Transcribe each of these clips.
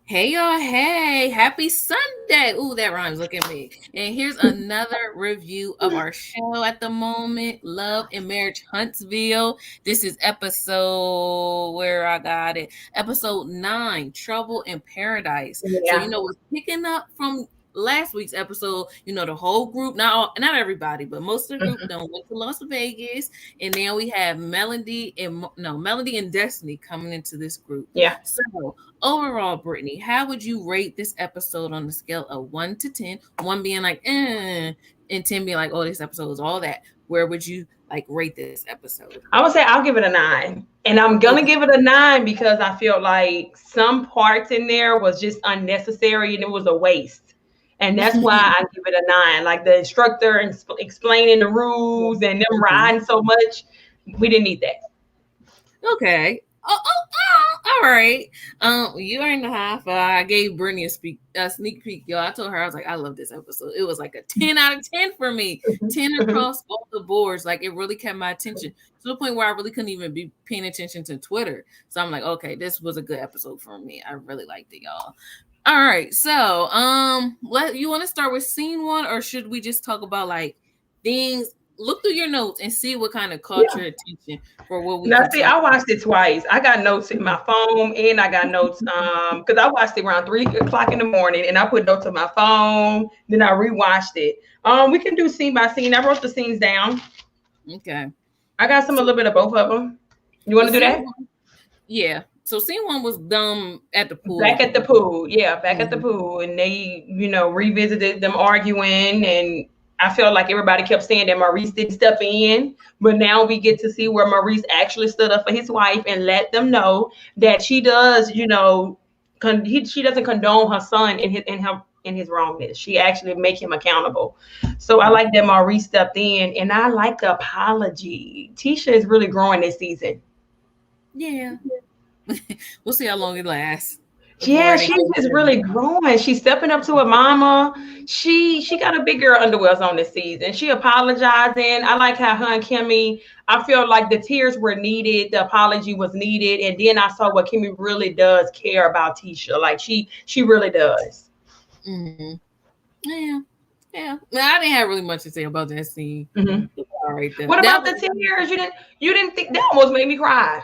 Hey y'all, hey, happy Sunday. Ooh, that rhymes. Look at me. And here's another review of our show at the moment, Love and Marriage Huntsville. This is episode where I got it. Episode 9, Trouble in Paradise. So Yeah. we're picking up from last week's episode. The whole group, not everybody, but most of the group Mhm. done went to Las Vegas. And then we have Melody and Destiny coming into this group. Yeah. So overall, Brittany, how would you rate this episode on the scale of 1 to 10? 1 being like, and 10 being like, oh, this episode is all that. Where would you like rate this episode? I would say I'll give it a 9. And I'm gonna Okay. give it a 9 because I feel like some parts in there was just unnecessary and it was a waste. And that's why I give it a 9. Like the instructor and explaining the rules and them riding so much. We didn't need that. Okay. All right. You earned the high five. I gave Brittany a sneak peek, yo. I told her I was like, I love this episode. It was like a 10 out of 10 for me. 10 across all the boards. Like it really kept my attention to the point where I really couldn't even be paying attention to Twitter. So I'm like, okay, this was a good episode for me. I really liked it, y'all. All right. So, you want to start with scene 1, or should we just talk about like things? Look through your notes and see what kind of caught Yeah. your attention for what we Now can see, talk. I watched it twice. I got notes in my phone and I got notes because I watched it around 3 o'clock in the morning and I put notes on my phone, then I rewatched it. We can do scene by scene. I wrote the scenes down. Okay. I got a So, little bit of both of them. You so want to do scene that? one, yeah. So scene 1 was dumb at the Back pool. at the pool. Yeah, back at the Mhm. pool. And they, revisited them arguing. And I felt like everybody kept saying that Maurice didn't step in. But now we get to see where Maurice actually stood up for his wife and let them know that she does, she doesn't condone her son in his wrongness. She actually make him accountable. So I like that Maurice stepped in, and I like the apology. Tisha is really growing this season. Yeah. We'll see how long it lasts Yeah, before they she's go just further. really growing. She's stepping up to her mama. She got a big girl underwears on this season. She apologizing. I like how her and Kimmy. I feel like the tears were needed. The apology was needed, and then I saw what Kimmy really does care about Tisha. Like she really does. Mm-hmm. Yeah. Yeah. No, I didn't have really much to say about that scene. Mhm. All right. What That about the was tears? You didn't think that almost made me cry.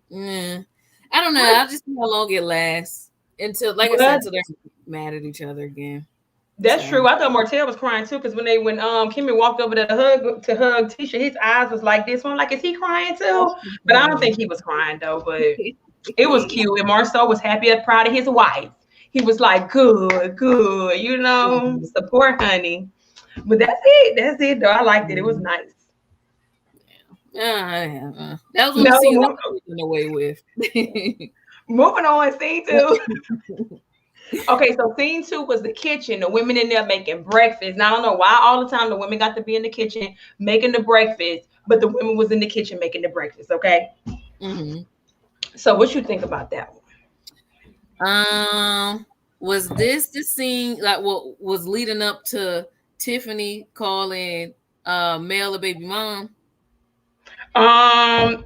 I don't know. What? I'll just see how long it lasts until, like I said, What? until they're mad at each other again. That's So, true. I thought Martell was crying too, because when Kimmy walked over there to hug Tisha, his eyes was like this one. Like, is he crying too? But I don't think he was crying though. But it was cute, and Marcel was happy and proud of his wife. He was like, good, good, support honey. But that's it. That's it though. I liked it. It was nice. that was one of the No, scenes I was taken away with. moving on. Scene two. Okay, so scene two was the kitchen. The women in there making breakfast. Now I don't know why all the time the women got to be in the kitchen making the breakfast, but the women was in the kitchen making the breakfast. Okay. Mm-hmm. So what you think about that one? Was this the scene like what was leading up to Tiffany calling Mel a baby mom?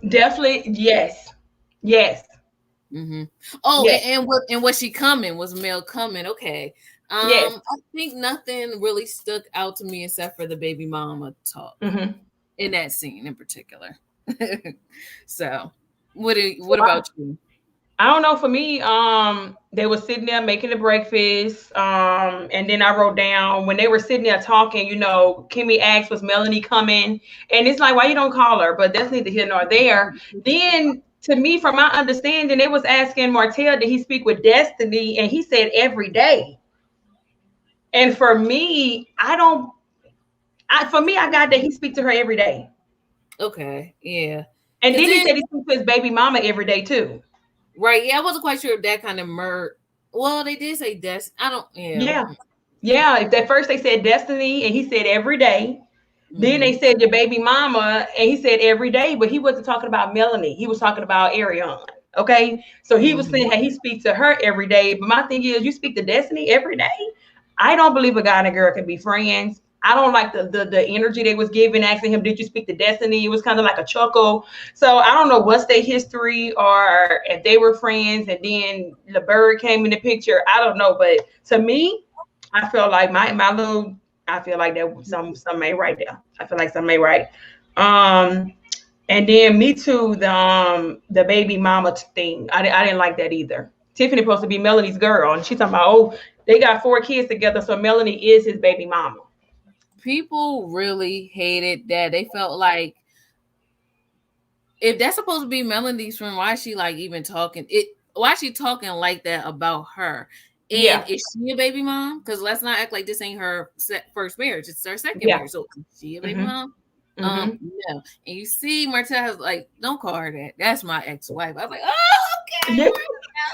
Definitely yes, yes, Mm-hmm. Oh, yes, and was she coming? Was Mel coming? Okay. yes. I think nothing really stuck out to me except for the baby mama talk Mm-hmm. in that scene in particular. So, So what about you? I don't know. For me, they were sitting there making the breakfast, and then I wrote down when they were sitting there talking. Kimmy asked, "Was Melanie coming?" And it's like, why you don't call her? But that's neither here nor there. Then, to me, from my understanding, they was asking Martell, did he speak with Destiny, and he said every day. And for me, I don't. For me, I got that he speak to her every day, Okay, yeah. and Because then he then, said he speaks to his baby mama every day too. right, yeah, I wasn't quite sure if that kind of Well, they did say I don't, yeah. Yeah. Yeah, if at first they said Destiny and he said every day, then Mm-hmm. they said your baby mama and he said every day, but he wasn't talking about Melanie. He was talking about Ariane. Okay. So he was Mm-hmm. saying how he speaks to her every day. But my thing is, you speak to Destiny every day. I don't believe a guy and a girl can be friends. I don't like the energy they was giving, asking him, "Did you speak to Destiny?" It was kind of like a chuckle. So I don't know what's their history or if they were friends, and then the bird came in the picture. I don't know, but to me, I feel like my little. I feel like there some ain't right there. I feel like some ain't right. Um, and then me too. The baby mama thing. I didn't like that either. Tiffany supposed to be Melanie's girl, and she talking about, oh, they got 4 kids together, so Melanie is his baby mama. People really hated that. They felt like if that's supposed to be Melanie's friend, why is she like even talking? Why is she talking like that about her? And Yeah, is she a baby mom? Because let's not act like this ain't her first marriage; it's her second yeah. marriage. So is she a baby Mm-hmm. mom? Mm-hmm. No. And you see, Martell has like, don't call her that. That's my ex-wife. I was like, oh, Yeah, okay,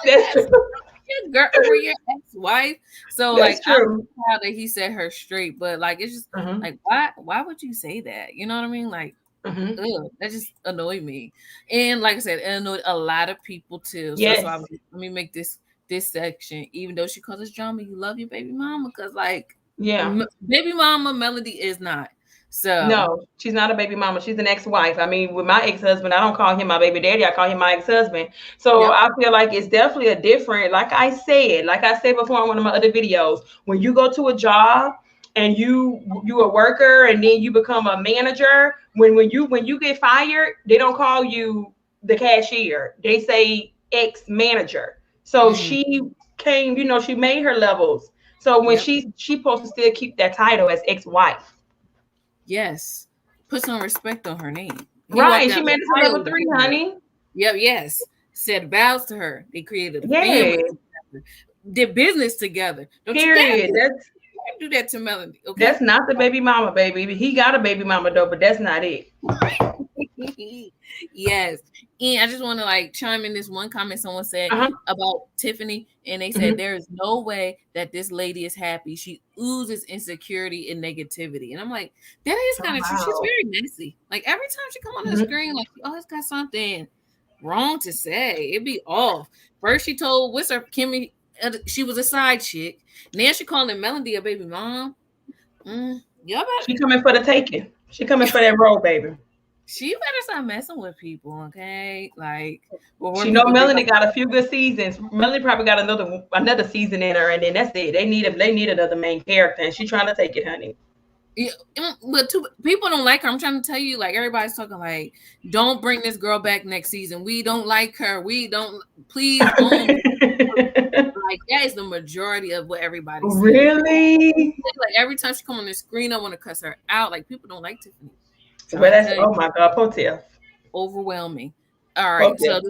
that's Martell, true. that's your girl for your ex-wife. So That's like, I'm true. proud that he set her straight. But like, it's just Mm-hmm. like, why would you say that? You know what I mean? Like, Mm-hmm. ugh, that just annoyed me. And like I said, it annoyed a lot of people too. So that's why I Yes. was like, let me make this section. Even though she calls us drama, you love your baby mama because like Yeah. baby mama Melody is not. So No, she's not a baby mama. She's an ex-wife. I mean, with my ex-husband, I don't call him my baby daddy. I call him my ex-husband. So yep. I feel like it's definitely a different, like I said before in one of my other videos, when you go to a job and you a worker and then you become a manager, when you get fired, they don't call you the cashier. They say ex-manager. So Mm-hmm. she came, she made her levels. So when Yep. she supposed to still keep that title as ex-wife. Yes. Put some respect on her name. He walked Right. down She made the it to aisle level to three, get her. honey. Yep. Yes. Said vows to her. They created a Yeah. family together. Did business together. Don't you dare Period. do that to Melody. That's Okay. not the baby mama, baby. He got a baby mama though, but that's not it. Yes. And I just want to like chime in this one comment someone said Uh-huh. about Tiffany, and they said Mm-hmm. there is no way that this lady is happy. She oozes insecurity and negativity. And I'm like, that is Oh kind of true. She's wow. very messy. Like every time she come on the Mm-hmm. screen, like she always got something wrong to say. It'd be off. First she told what's her Kimmy she was a side chick. Now she calling Melody a baby mom. Y'all She better coming for the taking. She coming for that role, baby. she better stop messing with people, okay? Like, well, when She know people do Melanie got a few good seasons. Melanie probably got another season in her, and then that's it. They need another main character, and she trying to take it, honey. yeah, but people don't like her. I'm trying to tell you, like everybody's talking like, don't bring this girl back next season. We don't like her. We don't. Please don't. Like that is the majority of what everybody's saying. Really? Like every time she come on the screen, I want to cuss her out. Like people don't like Tiffany. Well, Trying to that's, tell you, oh my God, Potel. overwhelming. All right, Potel. so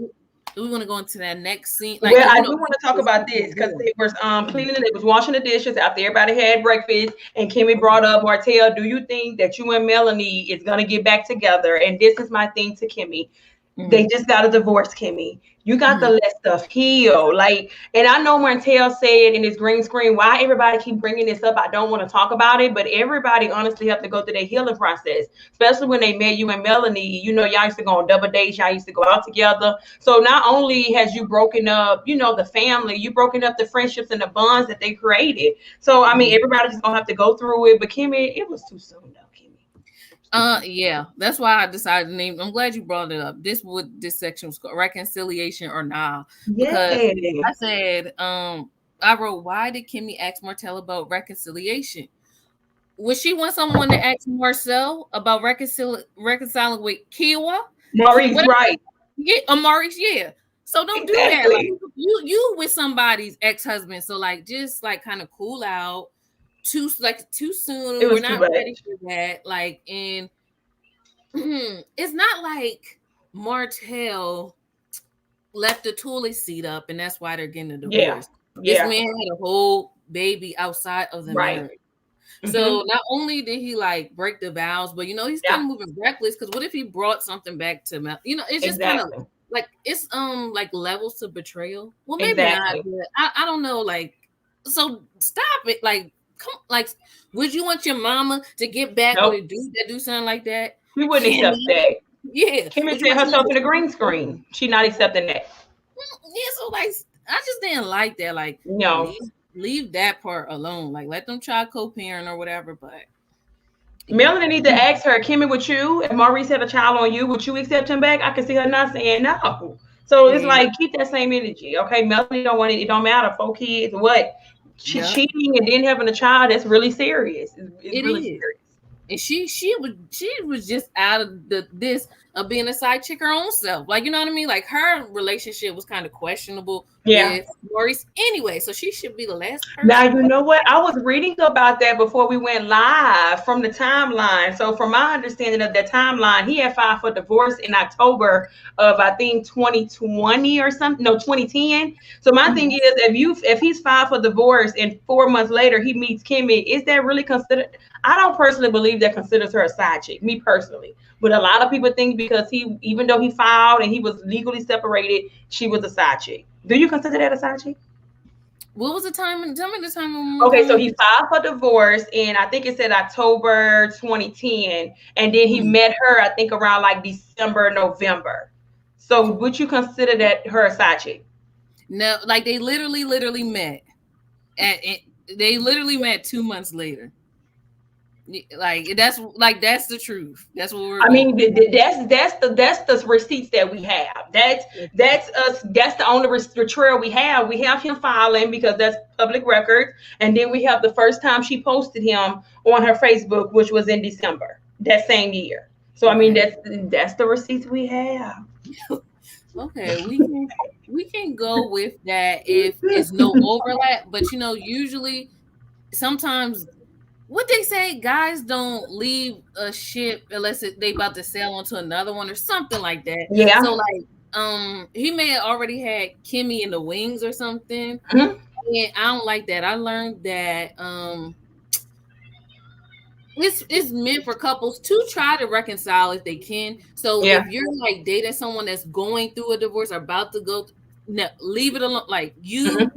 do we want to go into that next scene? Like, Well, because I you do know, want to talk about this because they was cleaning, they was washing the dishes after everybody had breakfast, and Kimmy brought up, Martell, do you think that you and Melanie is gonna get back together? And this is my thing to Kimmy. mm-hmm. They just got a divorce, Kimmy. You got to Mm-hmm. let stuff heal. Like, and I know Martell said in his green screen, why everybody keep bringing this up? I don't want to talk about it, but everybody honestly have to go through their healing process, especially when they met you and Melanie. Y'all used to go on double dates. Y'all used to go out together. So not only has you broken up, the family, you broken up the friendships and the bonds that they created. So, I mean, everybody just going to have to go through it. But Kimmy, it was too soon, though, Kimmy. Yeah, that's why I decided to name. I'm glad you brought it up. This section was called reconciliation or nah, because Yeah. I said, I wrote, why did Kimmy ask Martell about reconciliation? Would she want someone to ask Marcel about reconciling with Kiwa? Maurice, What? right. Yeah, Amaris, yeah. So don't do that. Like Exactly. you with somebody's ex husband. So like just like kind of cool out. Too It soon. We're was too not ready much. for that. Like and it's not like Martell left the toilet seat up and that's why they're getting a Yeah. divorce. This Yeah. man had a whole baby outside of the Right. marriage. Mm-hmm. So not only did he like break the vows, but he's kind Yeah. of moving reckless because what if he brought something back to Mel? It's just kind of Exactly. like it's like levels to betrayal. Well, maybe not, Exactly. but I don't know. Like, so stop it. Like, come like, would you want your mama to get back with a Nope. dude that do something like that? We wouldn't Can accept that. yeah. Kimmy Would you said want your herself mama in the to green screen. She not accepting that. yeah, so like I just didn't like that. Like No. leave that part alone. Like let them try co-parent or whatever, but Melanie needs to ask her, Kimmy, would you, if Maurice had a child on you, would you accept him back? I can see her not saying no. So it's Yeah. like, keep that same energy. Okay, Melanie don't want it. It don't matter. 4 kids, what? Yep. Cheating and then having a child, that's really serious. It's It really is. serious. And she was just out of this of being a side chick her own self. Like, you know what I mean? Like, her relationship was kind of questionable Yeah. with Maurice anyway. So she should be the last Now, person. you know what? I was reading about that before we went live from the timeline. So, from my understanding of that timeline, he had filed for divorce in October of, I think, 2020 or something. No, 2010. So, my thing is, if he's filed for divorce and 4 months later he meets Kimmy, is that really considered? I don't personally believe that considers her a side chick, me personally. But a lot of people think because even though he filed and he was legally separated, she was a side chick. Do you consider that a side chick? What was the time? Tell me the time one more Okay, so time. he filed for divorce in, I think it said October 2010, and then he met her, I think, around like December, November. So would you consider that her a side chick? No, like they literally met. They literally met 2 months later. Like that's the truth. That's what we're I going. mean, that's the receipts that we have. That's us. That's the only trail we have. We have him filing because that's public record, and then we have the first time she posted him on her Facebook, which was in December that same year. So I mean, that's the receipts we have. Okay, we can go with that if it's no overlap. But usually, sometimes what they say, guys don't leave a ship unless they about to sail onto another one or something like that. So Yeah. like, he may have already had Kimmy in the wings or something. Mhm. And I don't like that. I learned that it's meant for couples to try to reconcile if they can. So Yeah. if you're like dating someone that's going through a divorce or about to go, no, leave it alone. Like Mhm.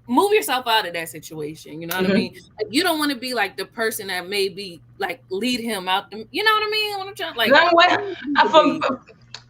move yourself out of that situation. You know what I Mhm. mean? Like, you don't want to be like the person that maybe like lead him out. You know what I mean? When I'm trying, like, No,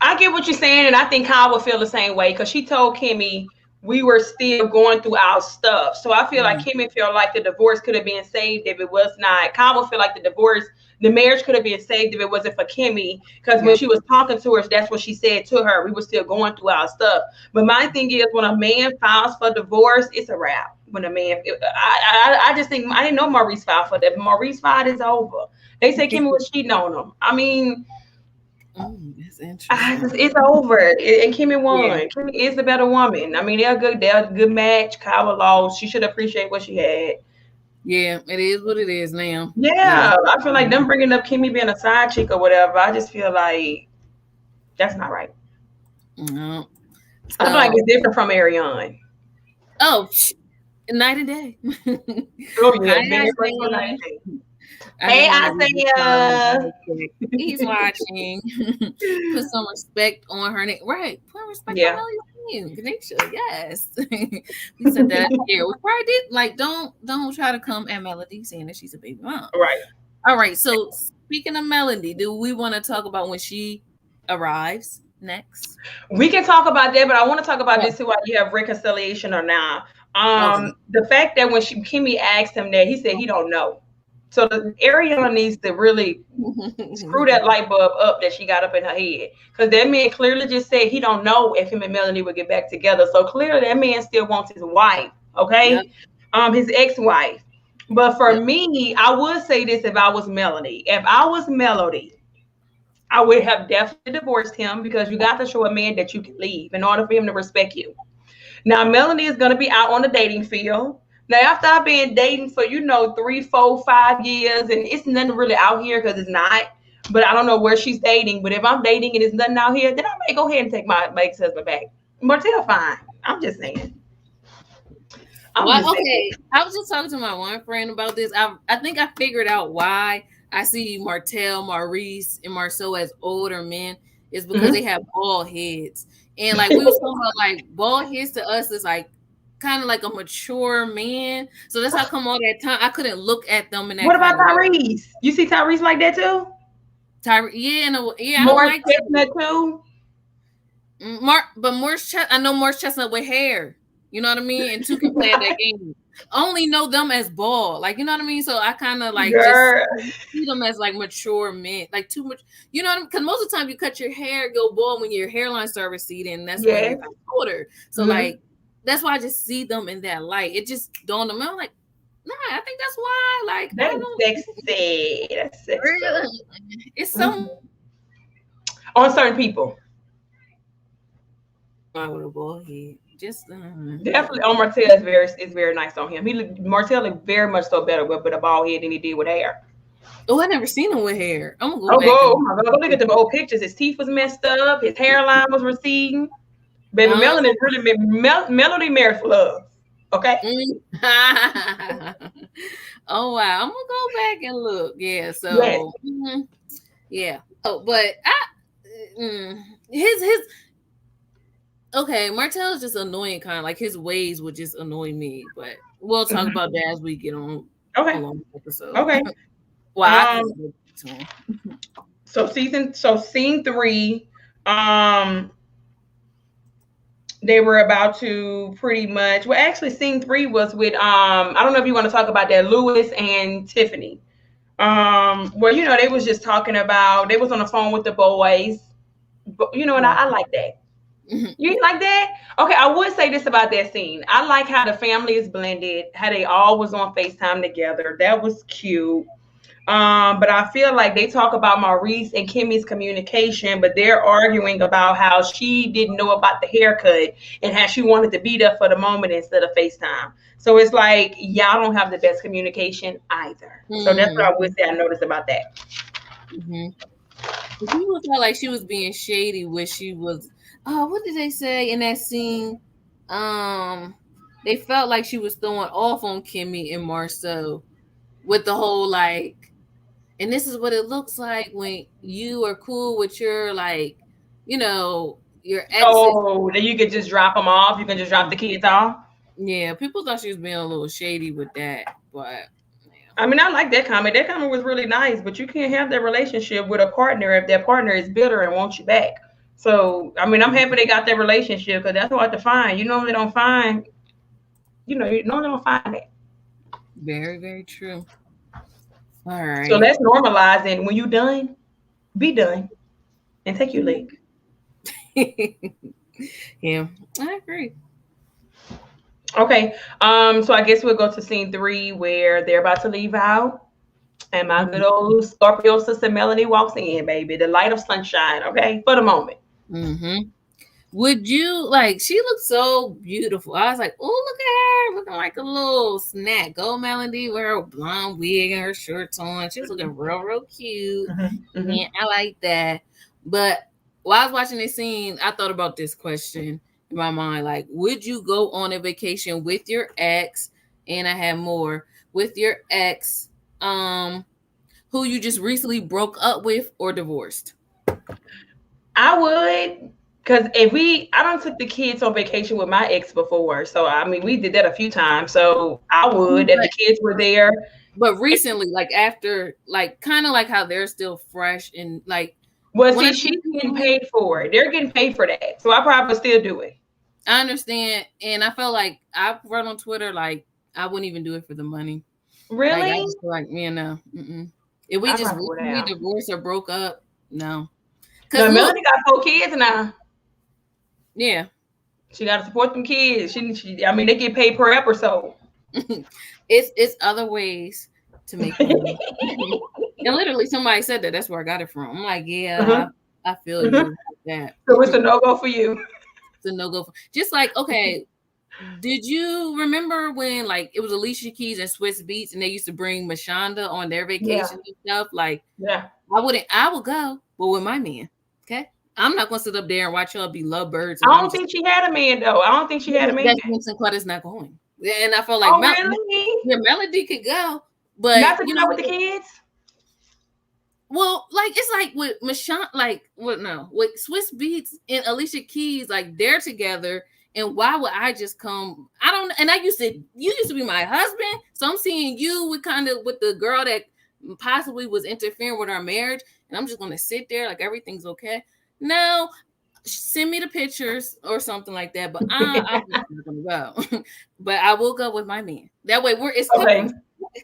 I get what you're saying, and I think Kyle would feel the same way because she told Kimmy we were still going through our stuff. So I feel like Kimmy felt like the divorce could have been saved if it was not. Kyle would feel like the marriage could have been saved if it wasn't for Kimmy. Because when she was talking to her, that's what she said to her. We were still going through our stuff. But my thing is, when a man files for divorce, it's a wrap. When a man, I just think I didn't know Maurice filed for that. Maurice filed is over. They say Kimmy was cheating on him. I mean, that's interesting. it's over. And Kimmy won. Yeah. Kimmy is the better woman. I mean, they're good. They're a good match. Kyla lost. She should appreciate what she had. Yeah, it is what it is now. Yeah, I feel like them bringing up Kimmy being a side chick or whatever. I just feel like that's not right. No. I feel like it's different from Ariane. Oh, night and day. Oh yeah, Hi, hey, Isaiah. He's watching. Put some respect on her name. Right. Put respect on Ellie's name. Ganesha, yes. We said that here. We probably did. Like, don't try to come at Melody saying that she's a baby mom. Right. All right. So speaking of Melody, do we want to talk about when she arrives next? We can talk about that, but I want to talk about this too while you have reconciliation or now. The fact that when Kimmy asked him that, he said he don't know. So the Ariana needs to really screw that light bulb up that she got up in her head. Because that man clearly just said he don't know if him and Melanie would get back together. So clearly that man still wants his wife, okay? Yep. His ex-wife. But for me, I would say this if I was Melanie. If I was Melody, I would have definitely divorced him because you got to show a man that you can leave in order for him to respect you. Now, Melanie is going to be out on the dating field. Now, after I've been dating for, 3, 4, 5 years, and it's nothing really out here because it's not, but I don't know where she's dating. But if I'm dating and there's nothing out here, then I may go ahead and take my ex-husband back. Martell, fine. I'm just saying. I was just talking to my one friend about this. I think I figured out why I see Martell, Maurice, and Marceau as older men is because they have bald heads. And like we was talking about, like bald heads to us is like kind of like a mature man. So that's how come all that time I couldn't look at them in that. What about Tyrese? You see Tyrese like that too? Yeah, Morris like Chestnut too. But Morris Chestnut with hair. You know what I mean? And two can play at that game. I only know them as bald. Like, you know what I mean? So I kind of like just Girl. see them as like mature men. Like too much, you know what I mean? Because most of the time you cut your hair, go bald when your hairline starts receding. And that's when Yes. you're like older. So Mhm. like that's why I just see them in that light. It just dawned on me. I'm like, nah, I think that's why. Like, I That's don't sexy. That's sexy. really. It's so On certain people. with a bald head. Just Definitely on Martell is very nice on him. Martell looked very much so better with a bald head than he did with hair. Oh, I never seen him with hair. I'm gonna go Oh, back oh and my God, go look at the old pictures. His teeth was messed up. His hairline was receding. Baby, um, Melanie really Melody married for love. Okay. oh wow, I'm gonna go back and look. Yeah, Yes. so yeah. Oh, but his okay, Martell is just annoying kind. Like his ways would just annoy me. But we'll talk about that as we get on Okay. along the episode. Okay. Well, I can go to him. So scene 3, they were about to pretty much, well, actually scene 3 was with I don't know if you want to talk about that, Lewis and Tiffany. Well, you know, they was just talking about, they was on the phone with the boys, but you know, and I like that. You like that? Okay, I would say this about that scene. I like how the family is blended, how they all was on FaceTime together. That was cute. But I feel like they talk about Maurice and Kimmy's communication, but they're arguing about how she didn't know about the haircut and how she wanted to be there for the moment instead of FaceTime. So it's like y'all don't have the best communication either. So that's what I would say I noticed about that. People felt like she was being shady when she was. Oh, what did they say in that scene? They felt like she was throwing off on Kimmy and Marceau with the whole like, and this is what it looks like when you are cool with your like, you know, your exes. Oh, then you can just drop them off. You can just drop the kids off. Yeah, people thought she was being a little shady with that, but I mean, I like that comment. That comment was really nice, but you can't have that relationship with a partner if that partner is bitter and wants you back. So, I mean, I'm happy they got that relationship because that's hard to find. You normally don't find, you normally don't find that. very, very true. All right. So let's normalize it. When you done, be done and take your leg. Yeah, I agree. Okay. So I guess we'll go to scene 3 where they're about to leave out. And my good old Scorpio sister Melanie walks in, baby. The light of sunshine, okay? For the moment. Would you like? She looked so beautiful. I was like, "Oh, look at her, looking like a little snack." Go Melody with her blonde wig and her shorts on. She was looking real cute. Yeah, I like that. But while I was watching this scene, I thought about this question in my mind: like, would you go on a vacation with your ex? And I had more with your ex, who you just recently broke up with or divorced. I would. Because I don't took the kids on vacation with my ex before. So, I mean, we did that a few times. So, I would, if the kids were there. But recently, like after, like kind of like how they're still fresh and like. Well, see, she's getting paid for it. They're getting paid for that. So, I probably still do it. I understand. And I felt like I wrote on Twitter, like, I wouldn't even do it for the money. Really? Like, I just feel like, no. If we just recently divorced or broke up, no. No, Melanie got 4 kids now. Yeah. She got to support them kids. I mean, they get paid per episode. It's other ways to make money. And literally, somebody said that. That's where I got it from. I'm like, yeah, I feel you like that. So it's a no-go for you. It's a no-go. Just like, okay, did you remember when, like, it was Alicia Keys and Swiss Beats, and they used to bring Mashonda on their vacation and stuff? Like, yeah, I would go, but with my man, okay? I'm not going to sit up there and watch y'all be lovebirds. I don't think she had a man, though. I don't think she had a man. That's Vincent Carter's not going. And I felt like Melody could go, but not to go with the kids. Well, like it's like with Michonne, like with Swiss Beats and Alicia Keys, like they're together. And why would I just come? I don't. And you used to be my husband, so I'm seeing you with the girl that possibly was interfering with our marriage, and I'm just going to sit there like everything's okay. No, send me the pictures or something like that. But I'm just not gonna go. But I will go with my man. That way it's Okay. couples.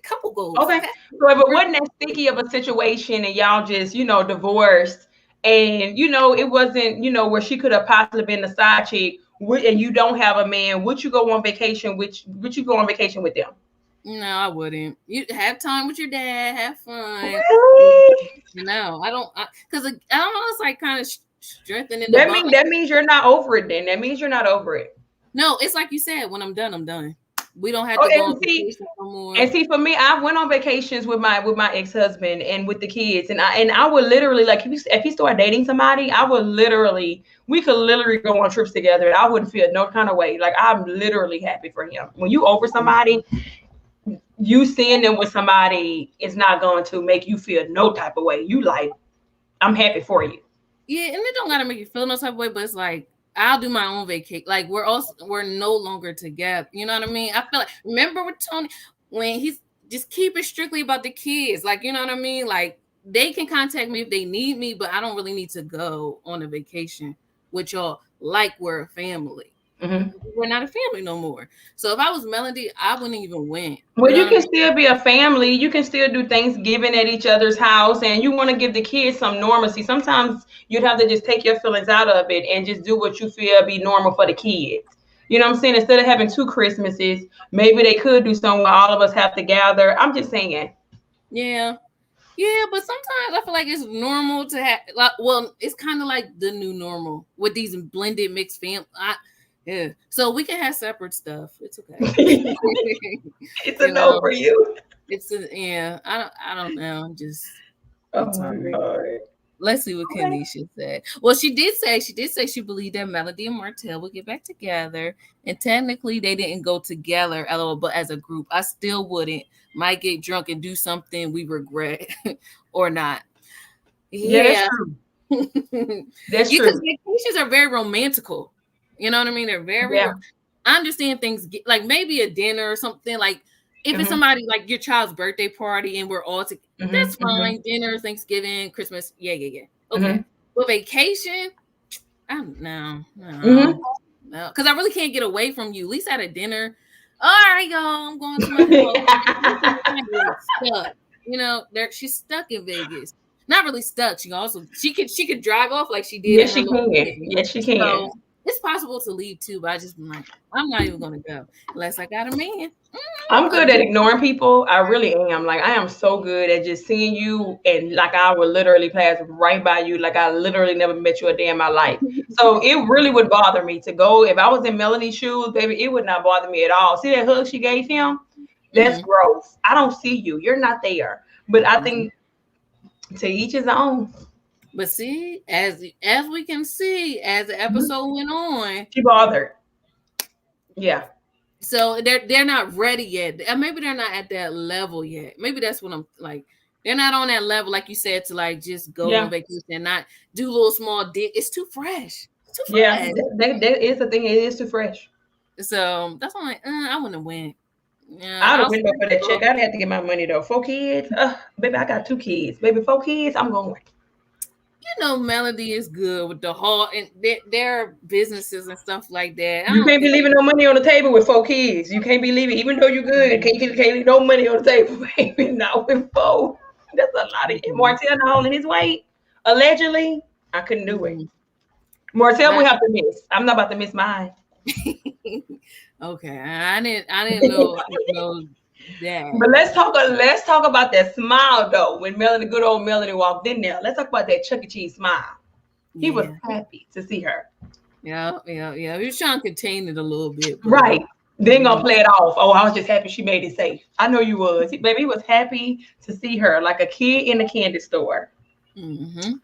Couple goals. Okay. Okay. So, but wasn't that sticky of a situation and y'all just, divorced and, it wasn't, where she could have possibly been the side chick and you don't have a man, would you go on vacation? Would you go on vacation with them? No, I wouldn't. You have time with your dad, have fun. Really? No, I don't, because I don't know. It's like kind of strengthening the That bond. means you're not over it. Then that means you're not over it. No, it's like you said. When I'm done, I'm done. We don't have Oh, to go and on see, vacation no more. and see, for me, I went on vacations with my ex-husband and with the kids, and I would literally like if he started dating somebody, we could literally go on trips together, and I wouldn't feel no kind of way. Like I'm literally happy for him. When you over somebody, you seeing them with somebody is not going to make you feel no type of way. You like, I'm happy for you. Yeah, and it don't gotta make you feel no type of way, but it's like I'll do my own vacation. Like we're no longer together. You know what I mean? I feel like remember with Tony when he's just keep it strictly about the kids. Like, you know what I mean? Like they can contact me if they need me, but I don't really need to go on a vacation with y'all like we're a family. Mm-hmm. We're not a family no more. So if I was Melody, I wouldn't even win. Well, You know you what I can mean? still be a family. You can still do Thanksgiving at each other's house, and you want to give the kids some normalcy. Sometimes you'd have to just take your feelings out of it and just do what you feel be normal for the kids. You know what I'm saying? Instead of having 2 Christmases, maybe they could do something where all of us have to gather. I'm just saying. Yeah. Yeah, but sometimes I feel like it's normal to have like well, it's kind of like the new normal with these blended mixed yeah. So we can have separate stuff. It's okay. It's a no for you. Yeah. I don't know. Just Oh I'm my tired. God. Let's see what Okay. Kenisha said. Well, she did say she believed that Melody and Martell would get back together. And technically they didn't go together, LOL, but as a group, I still wouldn't. Might get drunk and do something we regret or not. Yeah, that's Yeah. true. That's Because true. vacations are very romantical. You know what I mean? They're very Yeah. I understand things like maybe a dinner or something like if it's somebody like your child's birthday party and we're all together, that's fine. Dinner, Thanksgiving, Christmas. Yeah. Okay. But vacation, I don't know. No. Because I really can't get away from you. At least at a dinner. All right, y'all. I'm going to my house. Stuck. You know, she's stuck in Vegas. Not really stuck. She could drive off like she did. Yes, In her she can. wedding. Yes, she can. So it's possible to leave too, but I just I'm like, I'm not even gonna go unless I got a man. I'm good at ignoring people. I really am. Like I am so good at just seeing you and like I would literally pass right by you. Like I literally never met you a day in my life. So it really would bother me to go. If I was in Melanie's shoes, baby, it would not bother me at all. See that hug she gave him? That's gross. I don't see you. You're not there. But I think to each his own. But see, as we can see, as the episode went on, she bothered. Yeah. So they're not ready yet. Maybe they're not at that level yet. Maybe that's what I'm like. They're not on that level, like you said, to like just go on vacation and not do little small dick. It's too fresh. It's too fresh. Yeah, that is the thing. It is too fresh. So that's why I'm like, I wouldn't have went. Yeah, I'd have went up for that check. I'd have to get my money though. 4 kids, baby. I got 2 kids, baby. 4 kids. I'm going. You know, Melody is good with the hall and their businesses and stuff like that. You can't be leaving no money on the table with 4 kids. You can't be leaving, even though you're good. Can't leave no money on the table, baby. Not with 4. That's a lot of Martell not holding his weight. Allegedly, I couldn't do it. Martell will have to miss. I'm not about to miss mine. Okay, I didn't know that. But let's talk about that smile though. When good old Melanie walked in there, let's talk about that Chuck E. Cheese smile. He was happy to see her. Yeah. He was trying to contain it a little bit. Right. Then gonna play it off. Oh, I was just happy she made it safe. I know you was. Baby, he was happy to see her like a kid in a candy store. And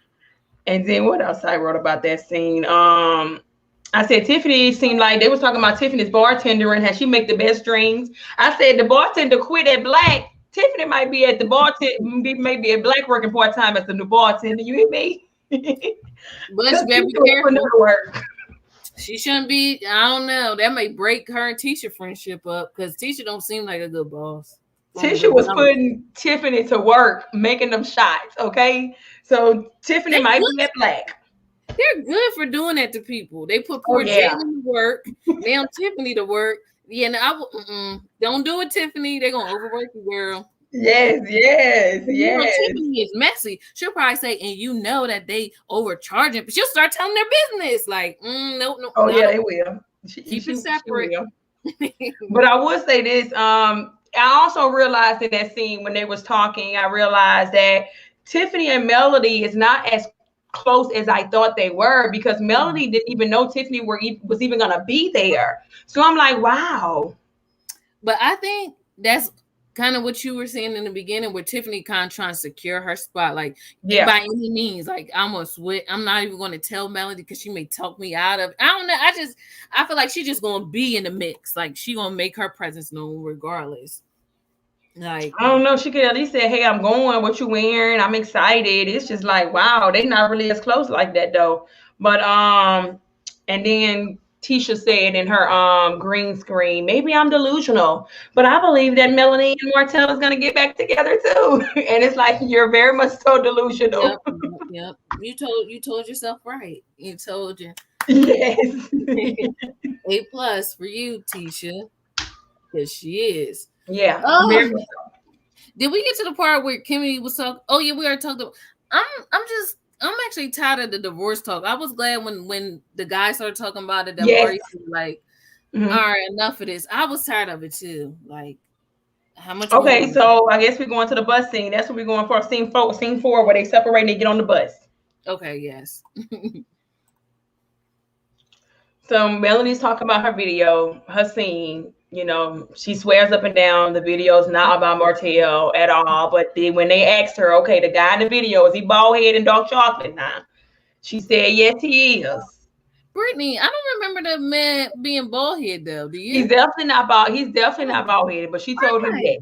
then what else I wrote about that scene? I said Tiffany seemed like they was talking about Tiffany's bartender and how she make the best drinks. I said the bartender quit at Black. Tiffany might be at the bartender, maybe at Black working part time as the new bartender. You hear me? But she better be careful. She shouldn't be. I don't know. That may break her and Tisha friendship up because Tisha don't seem like a good boss. Tisha was putting Tiffany to work, making them shots. Okay, so Tiffany might be at Black. They're good for doing that to people. They put Oh poor yeah. Jalen to work. Now Tiffany to work. Yeah, no, don't do it, Tiffany. They're gonna overwork you, girl. Yes, yes, You know, yes. Tiffany is messy. She'll probably say, and you know that they overcharging, but she'll start telling their business. Like, nope, nope, Oh yeah, not they will. She, keep it she, she separate. will. But I would say this. I also realized in that scene when they was talking, I realized that Tiffany and Melody is not as close as I thought they were because Melody didn't even know Tiffany was even gonna be there. So I'm like, wow. But I think that's kind of what you were saying in the beginning, where Tiffany kind of trying to secure her spot, like Yeah. by any means. Like I'm gonna switch. I'm not even going to tell Melody because she may talk me out of. I don't know. I feel like she's just gonna be in the mix. Like she gonna make her presence known regardless. Like I don't know. She could at least say, "Hey, I'm going. What you wearing? I'm excited." It's just like, wow, they not really as close like that though. But and then Tisha said in her green screen, maybe I'm delusional, but I believe that Melanie and Martell is gonna get back together too. And it's like you're very much so yep, delusional. yep. You told yourself right. You told you. Yes. A+ for you, Tisha, because she is. Yeah. Very Oh, much. did we get to the part where Kimmy was talking? Oh yeah, we already talked about. I'm actually tired of the divorce talk. I was glad when the guy started talking about it that Yes. Mari was like, all Mhm. right, enough of this. I was tired of it too. Like, how much more? Okay, so I guess we're going to the bus scene. That's what we're going for. Scene four, where they separate and they get on the bus. Okay, yes. So Melanie's talking about her video, her scene. You know, she swears up and down the video is not about Martell at all. But then when they asked her, okay, the guy in the video, is he bald head and dark chocolate now? She said, yes, he is. Brittany, I don't remember the man being bald head though. Do He's you? definitely not bald. He's definitely not bald headed. But she told him Right. that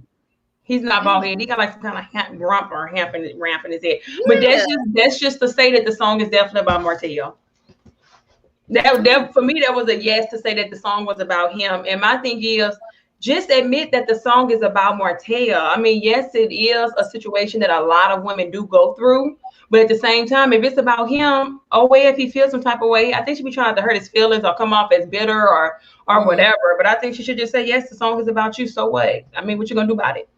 he's not bald headed. He got like some kind of grump or ramp in his head. But Yeah. that's just to say that the song is definitely about Martell. That for me, that was a yes to say that the song was about him. And my thing is, just admit that the song is about Martell. I mean, yes, it is a situation that a lot of women do go through, but at the same time, if it's about him, oh well, if he feels some type of way, I think she'd be trying to hurt his feelings or come off as bitter or Mhm. whatever. But I think she should just say, yes, the song is about you. So what? I mean, what you gonna do about it?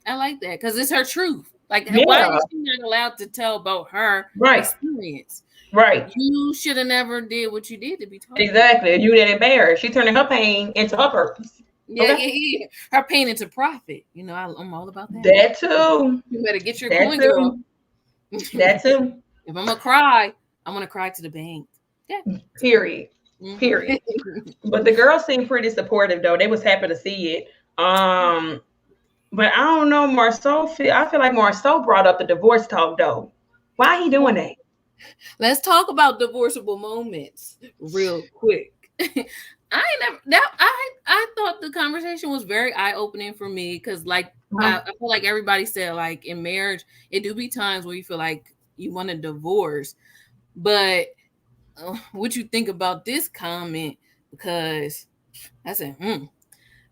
I like that because it's her truth. Like, why Yeah, is she not allowed to tell about her right, experience? right. You should have never did what you did to be talking about. Exactly. You that embarrassed. She turning her pain into her purpose. Yeah, Okay. yeah, yeah. Her pain into profit. You know, I'm all about that. That too. You better get your That coin, girl. too. That If too. I'm gonna cry, I'm gonna cry to the bank. Yeah. Period. Mhm. Period. But the girls seemed pretty supportive though. They was happy to see it. But I don't know, Marceau. I feel like Marceau brought up the divorce talk though. Why he doing that? Let's talk about divorceable moments real quick. I ain't never that I thought the conversation was very eye opening for me because like Uh-huh. I feel like everybody said like in marriage it do be times where you feel like you want a divorce, but what you think about this comment? Because I said,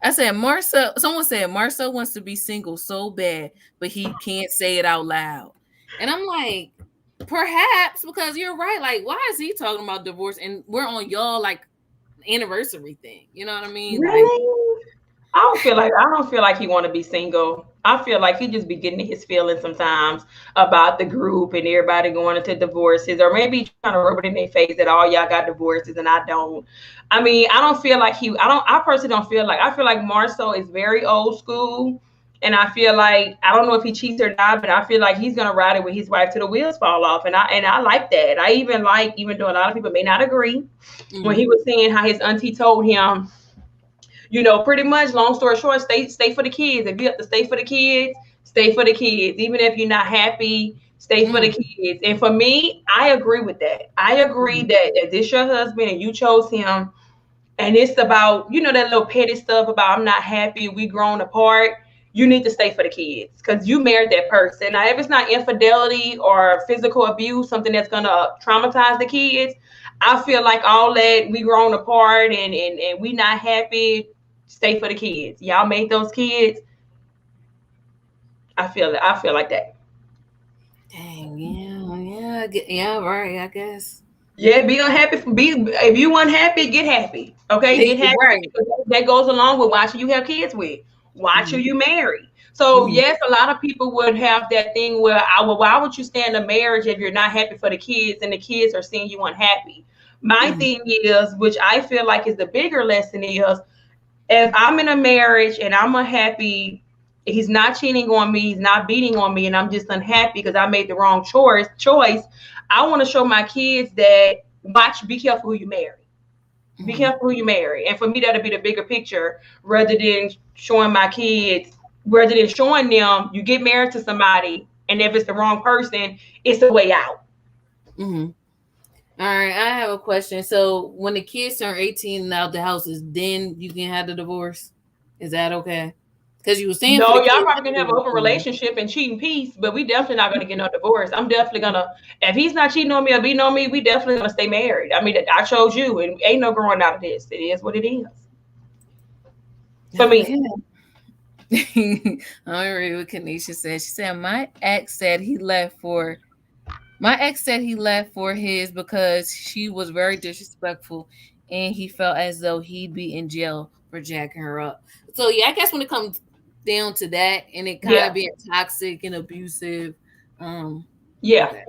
I said Marcel. Someone said Marcel wants to be single so bad, but he can't say it out loud, and I'm like. Perhaps because you're right. Like, why is he talking about divorce and we're on y'all like anniversary thing? You know what I mean? Like, Really? I don't feel like he want to be single. I feel like he just be getting his feelings sometimes about the group and everybody going into divorces, or maybe trying to rub it in their face that all y'all got divorces and I don't. I mean, I don't feel like he. I don't. I personally don't feel like. I feel like Marcel is very old school, and I feel like I don't know if he cheats or not, but I feel like he's gonna ride it with his wife till the wheels fall off, and I like that. I even like, even though a lot of people may not agree, when he was saying how his auntie told him, you know, pretty much, long story short, stay for the kids. If you have to stay for the kids, stay for the kids. Even if you're not happy, stay for the mm, kids. And for me, I agree with that. I agree mm, that if this your husband and you chose him, and it's about, you know, that little petty stuff about I'm not happy, we grown apart, you need to stay for the kids because you married that person. Now, if it's not infidelity or physical abuse, something that's gonna traumatize the kids, I feel like all that we grown apart and we not happy, stay for the kids. Y'all made those kids. I feel like that. dang, yeah, yeah, yeah, right. I guess. Yeah, be unhappy. Be if you unhappy, get happy. Okay, get happy Right. because that goes along with watching you have kids with. Watch who Mm-hmm. you marry. So Mm-hmm. yes, a lot of people would have that thing where why would you stay in a marriage if you're not happy for the kids and the kids are seeing you unhappy? My Mm-hmm. thing is, which I feel like is the bigger lesson is, if I'm in a marriage and I'm unhappy, he's not cheating on me, he's not beating on me, and I'm just unhappy because I made the wrong choice. I want to show my kids that watch, be careful who you marry. Be Mm-hmm. careful who you marry. And for me, that'll be the bigger picture rather than showing my kids, rather than showing them you get married to somebody and if it's the wrong person, it's a way out. Mm-hmm. All right, I have a question. So when the kids turn 18 and out the houses, then you can have the divorce. Is that okay? Because you were saying for No, the y'all kids. probably gonna have an open relationship and cheating peace, but we definitely not gonna get no divorce. I'm definitely gonna, if he's not cheating on me or beating on me, we definitely gonna stay married. I mean, I chose you, and ain't no growing out of this. It is what it is for me. Okay. I read what Kanisha said. She said my ex said he left for his because she was very disrespectful and he felt as though he'd be in jail for jacking her up. So yeah, I guess when it comes down to that and it kind of Yeah, being toxic and abusive, yeah. okay.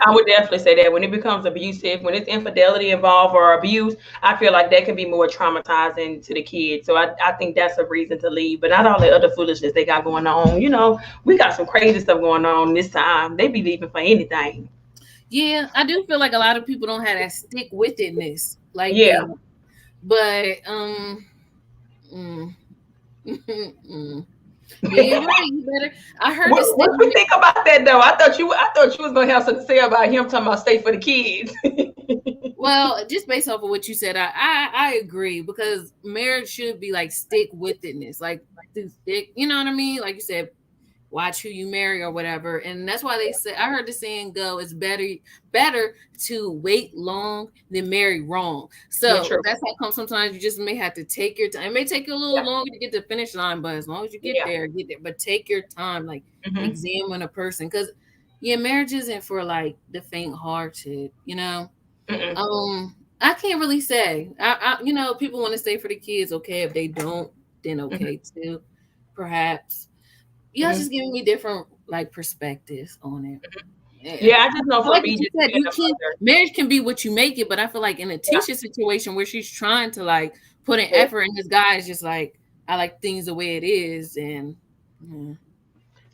I would definitely say that when it becomes abusive, when it's infidelity involved or abuse, I feel like that can be more traumatizing to the kids. So I think that's a reason to leave. But not all the other foolishness they got going on. You know, we got some crazy stuff going on this time. They be leaving for anything. Yeah, I do feel like a lot of people don't have that stick with itness like Yeah. me. But mm, mm. Yeah, you're right. You better. I heard the What you statement. think about that though? I thought you was gonna have something to say about him talking about stay for the kids. Well, just based off of what you said, I agree because marriage should be like stick with itness, like to stick. You know what I mean? Like you said, watch who you marry or whatever, and that's why they say I heard the saying go: it's better to wait long than marry wrong. Yeah, So true. that's how come sometimes you just may have to take your time. It may take you a little Yeah, longer to get to the finish line, but as long as you yeah. get there. But take your time, like Hmm. examine a person, because yeah, marriage isn't for like the faint-hearted. Mm-mm. I can't really say. People want to stay for the kids. Okay, if they don't, then Hmm. okay too, perhaps. Y'all Hmm. just giving me different like perspectives on it. Yeah. Yeah, I just know I for like me, what you just said. being You a can't mother. marriage can be what you make it, but I feel like in a Yeah. Tisha situation where she's trying to like put an Yeah. effort and this guy is just like, I like things the way it is, and mm,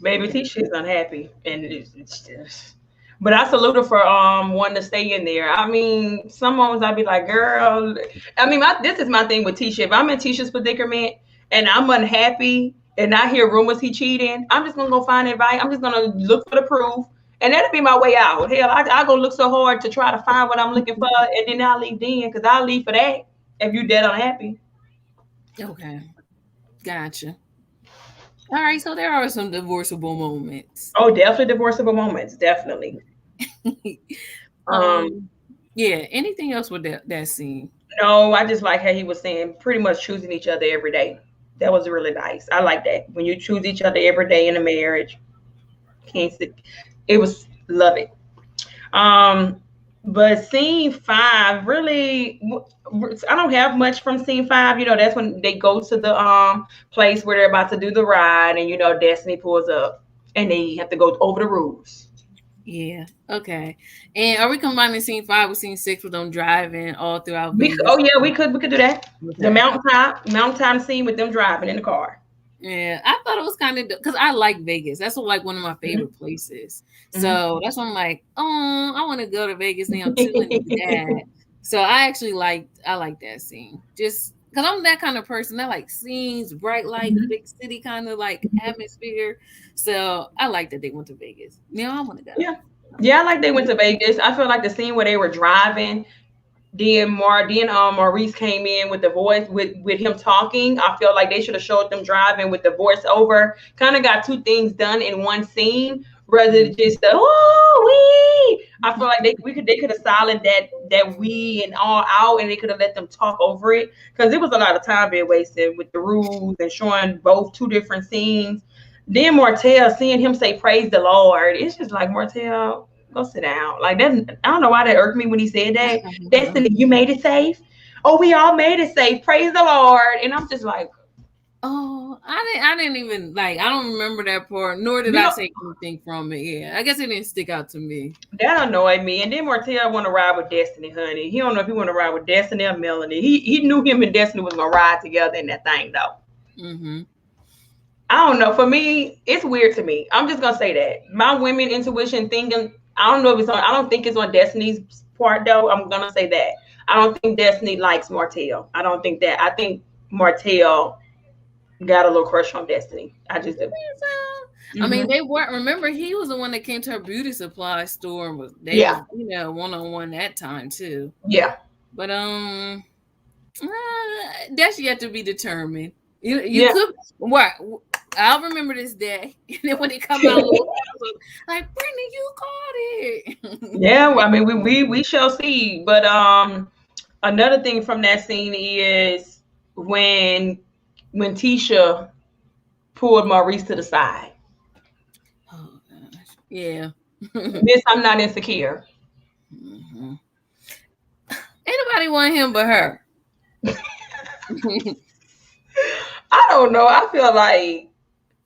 Baby okay. T she's unhappy, and it's just. But I salute her for wanting to stay in there. I mean, some moments I'd be like, girl. I mean, this is my thing with Tisha. If I'm in Tisha's predicament and I'm unhappy and I hear rumors he cheating, I'm just gonna go find advice. I'm just gonna look for the proof, and that'll be my way out. Hell, I go look so hard to try to find what I'm looking for, and then I'll leave then because I'll leave for that if you dead unhappy. Okay. Gotcha. All right, so there are some divorceable moments. Oh, definitely divorceable moments, definitely. Um, um, yeah. Anything else with that scene? No, I just like how he was saying pretty much choosing each other every day. That was really nice. I like that. When you choose each other every day in a marriage, can't sit, it was love it. Um, but scene five really, I don't have much from scene five. You know, that's when they go to the place where they're about to do the ride, and you know, Destiny pulls up, and they have to go over the rules. Yeah. Okay. And are we combining scene 5 with scene 6 with them driving all throughout Oh Vegas? yeah, we could do that. The Okay. mountaintop scene with them driving in the car. Yeah, I thought it was kind of because I like Vegas. That's like one of my Hmm. favorite places. Hmm. So that's why I'm like, oh, I want to go to Vegas now too and do that. So I like that scene just because I'm that kind of person that like scenes, bright lights, Mhm. big city kind of like atmosphere. So I like that they went to Vegas. Now I want to go. Yeah. Yeah, I like they went to Vegas. I feel like the scene where they were driving, then Maurice came in with the voice with him talking. I feel like they should have showed them driving with the voiceover. Kind of got two things done in one scene rather than just the oh we. I feel like they could have silent that we and all out, and they could have let them talk over it because it was a lot of time being wasted with the rules and showing both two different scenes. Then Martell seeing him say praise the Lord, it's just like Martell. Go sit down. Like that. I don't know why that irked me when he said that. Destiny, you made it safe. Oh, we all made it safe. Praise the Lord. And I'm just like, Oh, I didn't even like. I don't remember that part. Nor did you I know, take anything from it. Yeah, I guess it didn't stick out to me. that annoyed me. And then Martell want to ride with Destiny, honey. He don't know if he want to ride with Destiny or Melanie. He knew him and Destiny was gonna ride together in that thing though. Mm-hmm. I don't know. For me, it's weird to me. I'm just gonna say that my women intuition thinking. I don't know if it's on. I don't think it's on Destiny's part though. I'm gonna say that. I don't think Destiny likes Martell. I don't think that. I think Martell got a little crush on Destiny. I just do. I mean, Mm-hmm. they weren't. Remember, he was the one that came to her beauty supply store and was they was Yeah. one on one that time too. Yeah. But that's yet to be determined. You Yeah. could what I'll remember this day, and then when it come out, like Brittany, you caught it. Yeah. Well, I mean, we shall see. But another thing from that scene is when Tisha pulled Maurice to the side. Oh gosh, yeah. Miss, I'm not insecure. Mm-hmm. Ain't nobody want him but her. I don't know. I feel like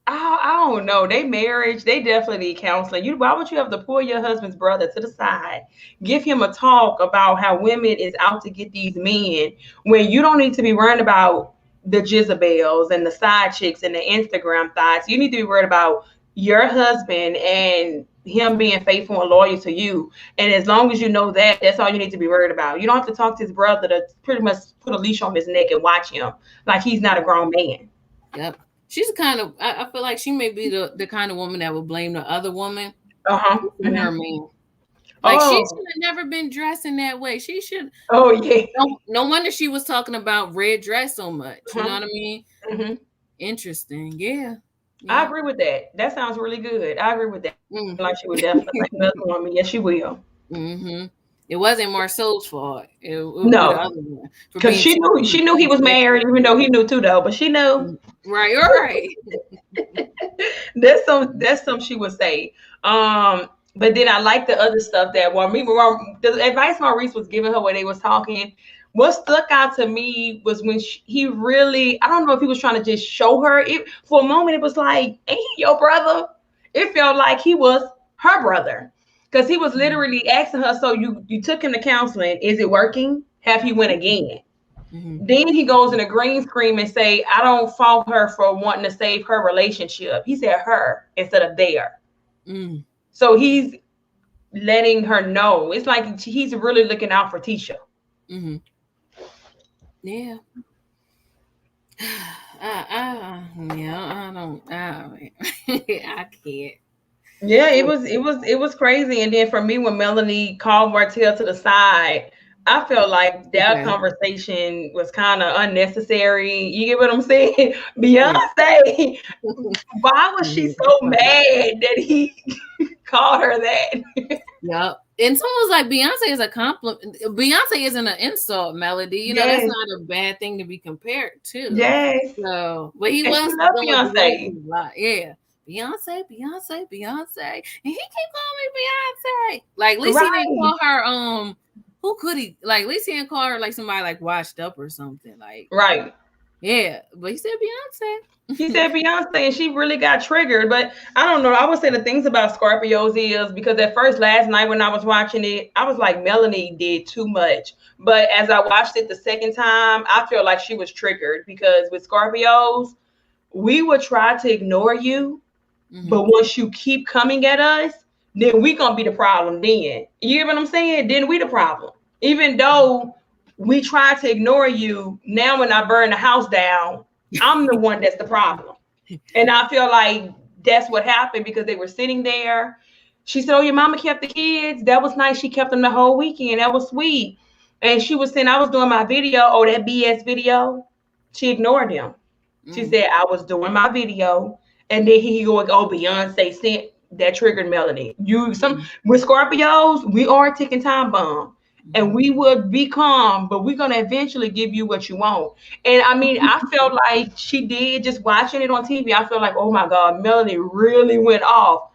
I don't know. They marriage, they definitely need counseling. Why would you have to pull your husband's brother to the side, give him a talk about how women is out to get these men when you don't need to be worrying about the Jezebels and the side chicks and the Instagram thoughts. You need to be worried about your husband and him being faithful and loyal to you. And as long as you know that, that's all you need to be worried about. You don't have to talk to his brother to pretty much put a leash on his neck and watch him like he's not a grown man. Yep. She's kind of. I feel like she may be the kind of woman that would blame the other woman Uh-huh. for her Mm-hmm. man. Like she Oh. should have never been dressed in that way. She should. Oh yeah. No wonder she was talking about red dress so much. You know Uh-huh. what I mean? Mm-hmm. Interesting. Yeah. I Yeah. agree with that. That sounds really good. I agree with that. Mm. Like she would definitely like another woman. Yes, she will. Mm-hmm. It wasn't Marceau's fault. It would be the No, other one for because being too she knew he was married, even though he knew too though. But she knew. right. All right. That's some she would say. But then I like the other stuff that the advice Maurice was giving her when they was talking. What stuck out to me was when he really, I don't know if he was trying to just show her it for a moment. It was like, ain't he your brother? It felt like he was her brother because he was literally asking her. So you took him to counseling. Is it working? Have he went again? Mm-hmm. Then he goes in a green screen and say, I don't fault her for wanting to save her relationship. He said her instead of their. Mm. So he's letting her know. It's like he's really looking out for Tisha. Mm-hmm. Yeah. I don't. I can't. Yeah, it was crazy. And then for me, when Melanie called Martell to the side, I felt like that Okay. conversation was kind of unnecessary. You get what I'm saying? Yeah. Beyonce, why was she so Yeah. mad that he called her that? Yep. And someone was like, Beyonce is a compliment. Beyonce isn't an insult, Melody. You know, that's Yes, not a bad thing to be compared to. yes. So, but he And she was loved dealing with Beyonce. Beyonce a lot. Yeah. Beyonce, Beyonce, Beyonce. And he keep calling me Beyonce. Like, at least he didn't Right, call her, who could he? Like, at least he didn't call her like somebody like washed up or something. Like, right. yeah. But he said He Beyonce. said Beyonce, and she really got triggered. But I don't know. I would say the things about Scorpios is because at first last night when I was watching it, I was like, Melanie did too much. But as I watched it the second time, I feel like she was triggered because with Scorpios, we would try to ignore you, Mm-hmm. but once you keep coming at us, then we gonna be the problem. Then you get what I'm saying? Then we the problem. Even though we try to ignore you, now when I burn the house down, I'm the one that's the problem. And I feel like that's what happened because they were sitting there. She said, oh, your mama kept the kids. That was nice. She kept them the whole weekend. That was sweet. And she was saying, I was doing my video. Oh, that BS video. She ignored him. She Mm-hmm. said, I was doing my video. And then he going, oh, Beyonce sent that triggered Melanie. With Scorpios, we are a ticking time bomb. And we would be calm, but we're gonna eventually give you what you want. And I mean, I felt like she did just watching it on TV. I felt like, oh my God, Melanie really went off.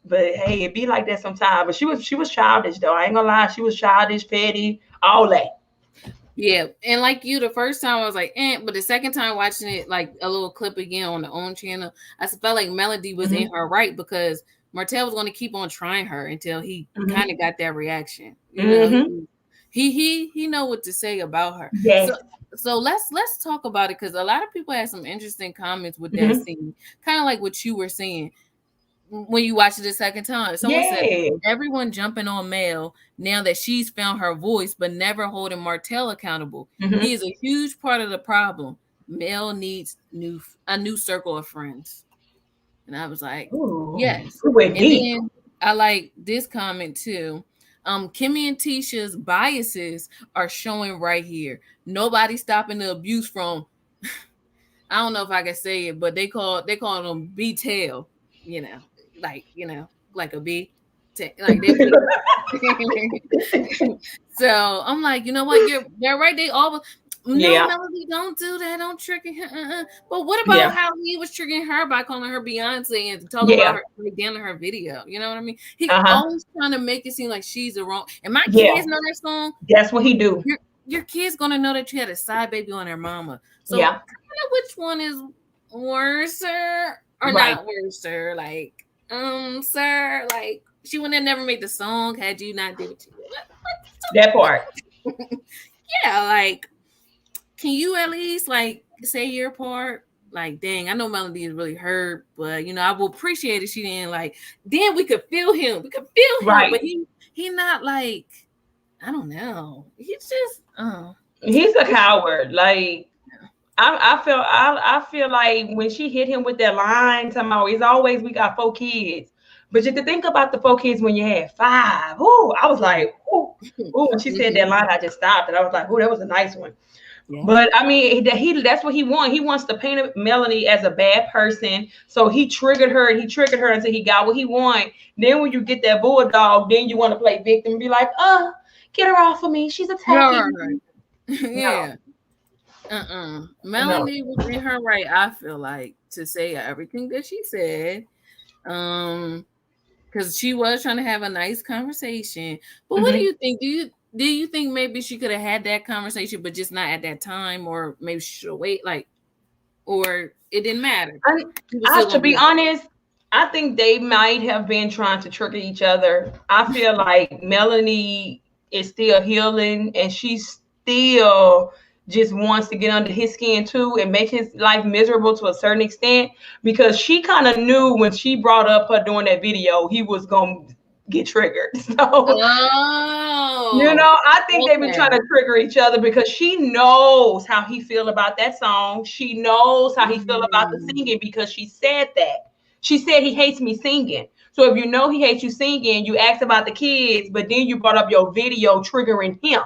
But hey, it be like that sometimes. But she was childish though. I ain't gonna lie, she was childish, petty, all that. Yeah, and like you, the first time I was like, but the second time watching it, like a little clip again on the own channel, I felt like Melody was in her right because Martell was going to keep on trying her until he kind of got that reaction. You know, he know what to say about her. Yes. So let's talk about it because a lot of people had some interesting comments with that scene, kind of like what you were saying. When you watch it the second time, someone said everyone jumping on Mel now that she's found her voice, but never holding Martell accountable. He is a huge part of the problem. Mel needs a new circle of friends. And I was like, yes. And then I like this comment too. Kimmy and Tisha's biases are showing right here. Nobody's stopping the abuse from I don't know if I can say it, but they call them B-tail, like a bee, like they. So I'm like, you know what? They're right. They all Melody, don't do that. Don't trick her. But what about how he was tricking her by calling her Beyonce and talking about her down to her video? You know what I mean? He always trying to make it seem like she's the wrong. And my kids know that song. That's what he do. Your kid's gonna know that you had a side baby on their mama. So kind of which one is worse or not worse, sir? Like, sir, like she would have never made the song had you not did it. That part. Yeah, like, can you at least like say your part? Like, dang, I know Melody is really hurt, but I will appreciate it. She didn't like. Then we could feel him. We could feel him, but he not like. I don't know. He's just. He's a coward. Like. I feel like when she hit him with that line, somehow it's always we got 4 kids. But you have to think about the 4 kids when you had 5. Ooh, I was like, ooh. When she said that line, I just stopped and I was like, ooh, that was a nice one. Yeah. But I mean, that's what he wants. He wants to paint Melanie as a bad person. So he triggered her until he got what he wanted. Then when you get that bulldog, then you want to play victim and be like, get her off of me. She's attacking me. Yeah. Melanie was in her right, I feel like, to say everything that she said. Because she was trying to have a nice conversation. But what do you think? Do you think maybe she could have had that conversation, but just not at that time, or maybe she should wait, or it didn't matter? To be honest, I think they might have been trying to trigger each other. I feel like Melanie is still healing, and she's still just wants to get under his skin too and make his life miserable to a certain extent, because she kind of knew when she brought up her doing that video, he was going to get triggered. So, I think they've been trying to trigger each other because she knows how he feel about that song. She knows how he feel about the singing because she said that. She said he hates me singing. So if you know he hates you singing, you asked about the kids, but then you brought up your video triggering him.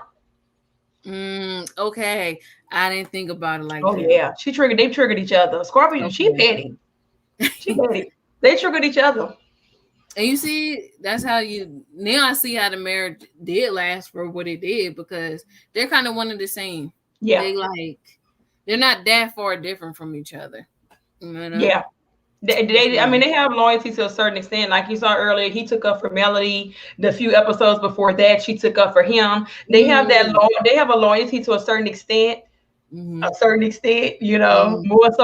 Okay. I didn't think about it like that. Oh yeah. They triggered each other. Scorpio, she petty. She petty. They triggered each other. And you see, that's how now I see how the marriage did last for what it did, because they're kind of one of the same. Yeah. They're not that far different from each other. Yeah. They have loyalty to a certain extent. Like you saw earlier, he took up for Melody. The few episodes before that, she took up for him. They have they have a loyalty to a certain extent. More so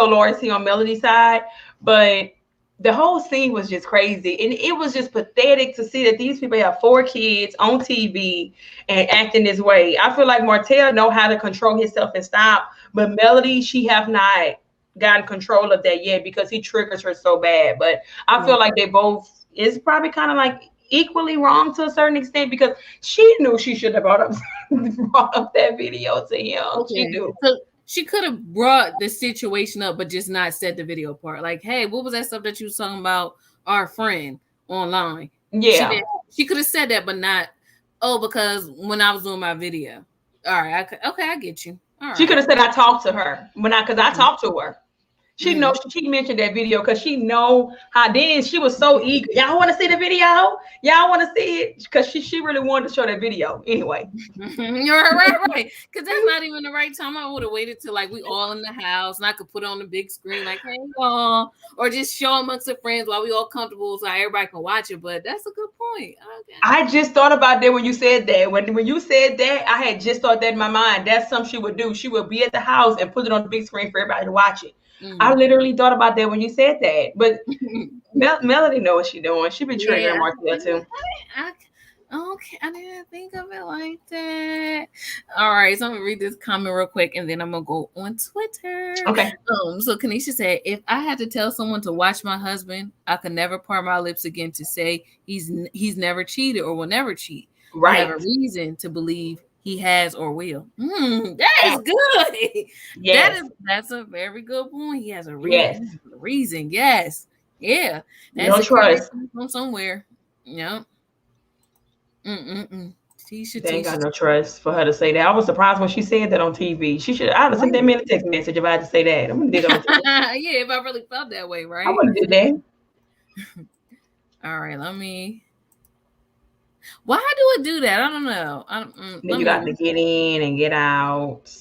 loyalty on Melody's side. But the whole scene was just crazy, and it was just pathetic to see that these people have 4 kids on TV and acting this way. I feel like Martell know how to control himself and stop, but Melody, she have not gotten control of that yet because he triggers her so bad. But I feel like they both is probably kind of like equally wrong to a certain extent, because she knew she should have brought up that video to him. Okay. She knew. So she could have brought the situation up, but just not said the video part. Like, hey, what was that stuff that you was talking about our friend online? Yeah. She could have said that, but not, because when I was doing my video. All right. I get you. All right. She could have said I talked to her because I talked to her. She knows she mentioned that video because she know how then she was so eager. Y'all want to see the video? Y'all want to see it? Because she really wanted to show that video. Anyway. You're right. Because that's not even the right time. I would have waited till like we all in the house and I could put it on the big screen, like, hey y'all, or just show amongst the friends while we all comfortable so everybody can watch it. But that's a good point. Okay. I just thought about that when you said that. When you said that, I had just thought that in my mind. That's something she would do. She would be at the house and put it on the big screen for everybody to watch it. I literally thought about that when you said that. But Melody knows what she's doing. She be triggering Martell too. Okay, I didn't think of it like that. All right, so I'm gonna read this comment real quick, and then I'm gonna go on Twitter. Okay. So Kanisha said, if I had to tell someone to watch my husband, I could never part my lips again to say he's never cheated or will never cheat. Right. I have a reason to believe he has or will. That is good. Yes. That's a very good point. He has a reason. Yes. Reason. Yes. Yeah. That's no trust from somewhere. Yeah. Tisha ain't got no trust for her to say that. I was surprised when she said that on TV. She should. I'd have sent that man a text message if I had to say that. I'm gonna do that. Yeah, if I really felt that way, right? I wouldn't do that. All right, let me. Why do it do that? I don't know. You got to get in and get out.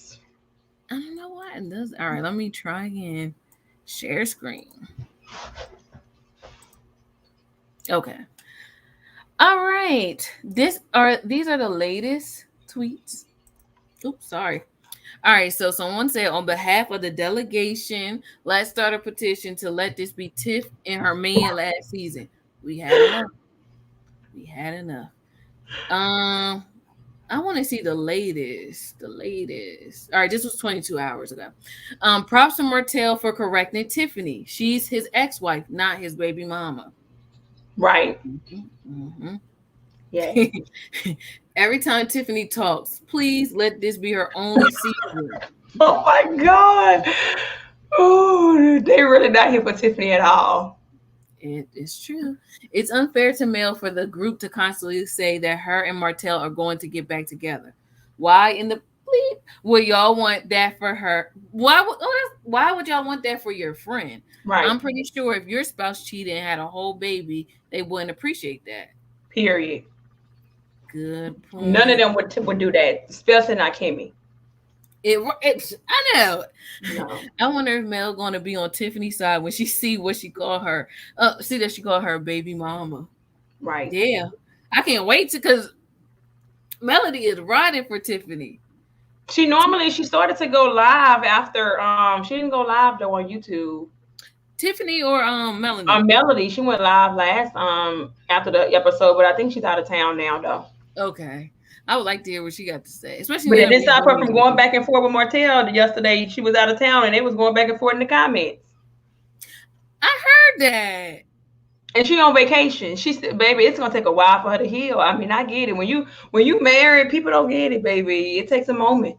I don't know why it does. All right, let me try again. Share screen. Okay. All right. These are the latest tweets. Oops, sorry. All right. So someone said, on behalf of the delegation, let's start a petition to let this be Tiff and her man last season. We had enough. I want to see the latest. All right, this was 22 hours ago. Props to Martell for correcting Tiffany. She's his ex-wife, not his baby mama. Right. Yeah. Every time Tiffany talks, please let this be her only season. Oh my God. Oh, they really not here for Tiffany at all. It is true. It's unfair to Mel for the group to constantly say that her and Martell are going to get back together. Why in the bleep would y'all want that for her? Why would y'all want that for your friend? Right. I'm pretty sure if your spouse cheated and had a whole baby, they wouldn't appreciate that. Period. Good point. None of them would do that, especially not Kimmy. I know. No. I wonder if Mel going to be on Tiffany's side when she see what she call her. See that she called her baby mama. Right. Yeah. I can't wait because Melody is riding for Tiffany. She started to go live after she didn't go live though on YouTube. Tiffany or Melody? Melody. She went live last after the episode, but I think she's out of town now though. Okay. I would like to hear what she got to say, especially. But it didn't stop her from going back and forth with Martell. Yesterday, she was out of town, and they was going back and forth in the comments. I heard that. And she on vacation. She said, "Baby, it's gonna take a while for her to heal." I mean, I get it. When you married, people don't get it, baby. It takes a moment.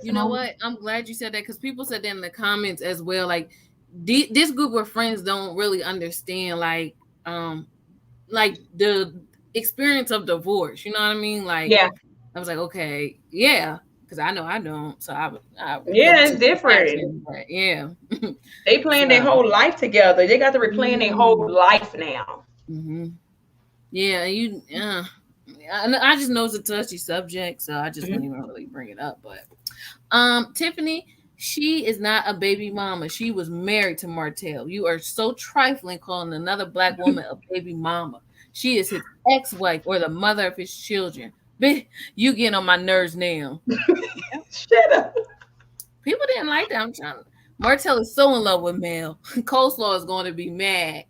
You know what? I'm glad you said that because people said that in the comments as well. Like this group of friends don't really understand like the experience of divorce. You know what I mean? Like, yeah. I was like, okay, yeah, because I know I don't. So I it's different. Yeah, they plan their whole life together. They got to replan their whole life now. Yeah, I just know it's a touchy subject, so I just wouldn't even really bring it up. But Tiffany, she is not a baby mama. She was married to Martell. You are so trifling calling another black woman a baby mama. She is his ex-wife or the mother of his children. Bitch, you getting on my nerves now. Shut up. People didn't like that. I'm trying. Martell is so in love with Mel. Coleslaw is going to be mad.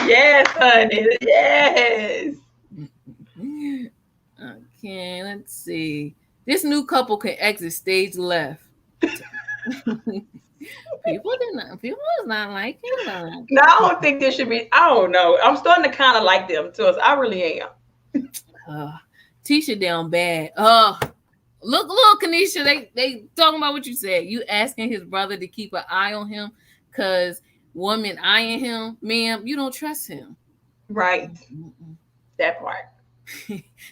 Yes, honey. Yes. Okay, let's see. This new couple can exit stage left. People is not liking them. No, I don't think this should be. I don't know. I'm starting to kind of like them too. I really am. Tisha down bad. Look, Kanisha, they talking about what you said. You asking his brother to keep an eye on him because woman eyeing him, ma'am, you don't trust him. Right. That part.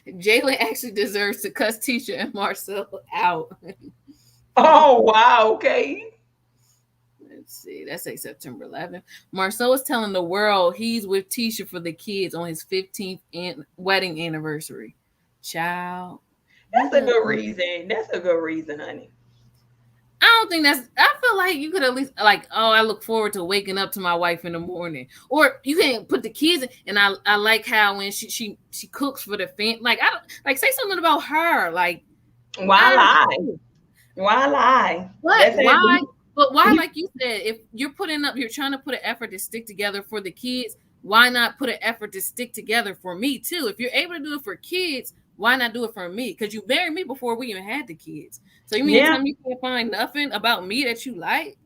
Jalen actually deserves to cuss Tisha and Marcel out. Oh, wow. Okay. Let's see. That's like September 11th. Marceau is telling the world he's with Tisha for the kids on his 15th wedding anniversary. Child. That's a good reason. That's a good reason, honey. I don't think that's. I feel like you could at least like, oh, I look forward to waking up to my wife in the morning, or you can put the kids in. And I like how when she cooks for the like I don't like say something about her like why lie? Why lie? But why? But why? Like you said, if you're trying to put an effort to stick together for the kids. Why not put an effort to stick together for me too? If you're able to do it for kids, why not do it for me? Because you married me before we even had the kids. So you mean to tell me you can't find nothing about me that you like?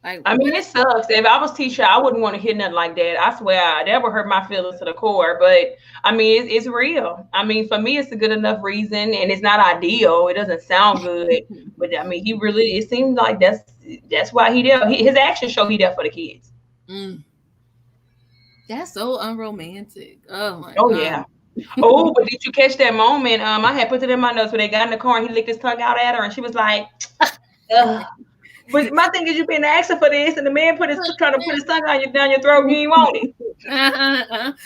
Like I mean, it sucks. If I was Tisha, I wouldn't want to hear nothing like that. I swear, that would hurt my feelings to the core. But I mean, it's real. I mean, for me, it's a good enough reason, and it's not ideal. It doesn't sound good, but I mean, he really. It seems like that's why he there. His actions show he there for the kids. That's so unromantic. Oh my God. Yeah. Oh, but did you catch that moment? I had put it in my notes where they got in the car and he licked his tongue out at her, and she was like, ugh. But my thing is, you've been asking for this, and the man trying to put his tongue down your throat. You ain't want it.